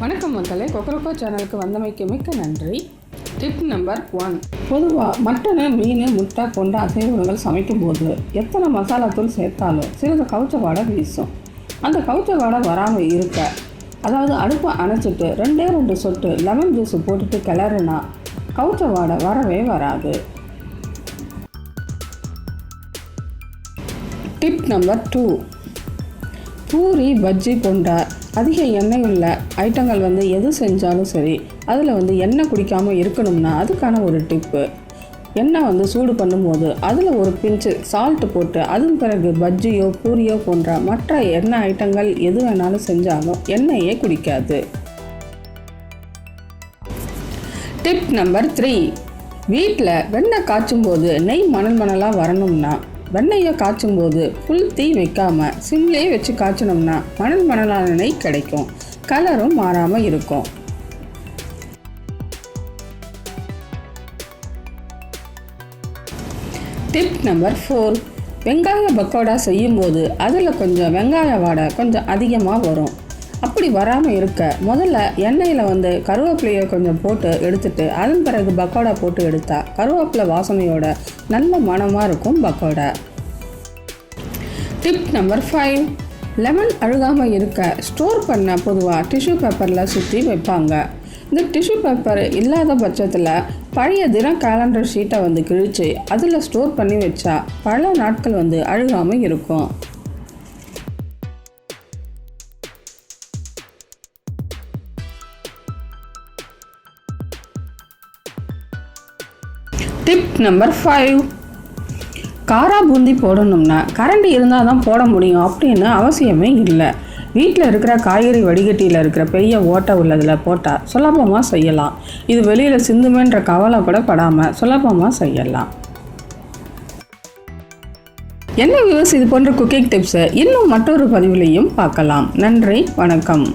வணக்கம் மக்களே, கொக்கரக்கோ சேனலுக்கு வந்தமைக்கு மிக்க நன்றி. Tip number 1. பொதுவாக மட்டனு, மீன், முட்டை போன்ற அசைவ உணவுகள் சமைக்கும் போது எத்தனை மசாலா தூள் சேர்த்தாலும் சிறிது கவுச்ச வாடை வீசும். அந்த கவுச்ச வாடை வராமல் இருக்க, அதாவது அடுப்பை அணைச்சிட்டு 2 சொட்டு லெமன் ஜூஸ் போட்டுட்டு கிளறுனா கவுச்ச வாடை வரவே வராது. Tip number 2. பூரி, பஜ்ஜி போன்ற அதிக எண்ணெய் உள்ள ஐட்டங்கள் எது செஞ்சாலும் சரி, அதில் எண்ணெய் குடிக்காமல் இருக்கணும்னா அதுக்கான ஒரு டிப்பு. எண்ணெய் சூடு பண்ணும்போது அதில் ஒரு பிஞ்சு சால்ட்டு போட்டு அதன் பிறகு பஜ்ஜியோ பூரியோ போன்ற மற்ற எண்ணெய் ஐட்டங்கள் எது வேணாலும் செஞ்சாலும் எண்ணெயே குடிக்காது. Tip number 3. வீட்டில் வெண்ணெய் காய்ச்சும் போது நெய் மணலாக வரணும்னா வெண்ணெயை காய்ச்சும் போது ஃபுல் தீ வைக்காமல் சிம்லேயே வச்சு காய்ச்சினோம்னா மணலான நெய் கிடைக்கும். கலரும் மாறாமல் இருக்கும். Tip number 4. வெங்காய பக்கோடா செய்யும்போது அதில் கொஞ்சம் வெங்காய வாடை கொஞ்சம் அதிகமாக வரும். அப்படி வராமல் இருக்க முதல்ல எண்ணெயில் கருவேப்பிலையை கொஞ்சம் போட்டு எடுத்துட்டு அதன் பிறகு பக்கோடா போட்டு எடுத்தால் கருவேப்பிலை வாசனையோட நல்ல மணமாக இருக்கும் பக்கோடா. Tip number 5. லெமன் அழுகாமல் இருக்க ஸ்டோர் பண்ண பொதுவாக டிஷ்யூ பேப்பரில் சுற்றி வைப்பாங்க. இந்த டிஷ்யூ பேப்பர் இல்லாத பட்சத்தில் பழைய தின கேலண்டர் ஷீட்டை கிழித்து அதில் ஸ்டோர் பண்ணி வச்சா பல நாட்கள் அழுகாமல் இருக்கும். Tip number 5. காரா பூந்தி போடணும்னா கரண்டி இருந்தால் தான் போட முடியும் அப்படின்னு அவசியமே இல்லை. வீட்டில் இருக்கிற காய்கறி வடிகட்டியில் இருக்கிற பெரிய ஓட்டை உள்ளதில் போட்டால் சுலபமாக செய்யலாம். இது வெளியில் சிந்துமேன்ற கவலை கூட படாமல் சுலபமாக செய்யலாம். என்ன வியூவர்ஸ், இது போன்ற குக்கிங் டிப்ஸை இன்னும் மற்றொரு பதிவுலையும் பார்க்கலாம். நன்றி, வணக்கம்.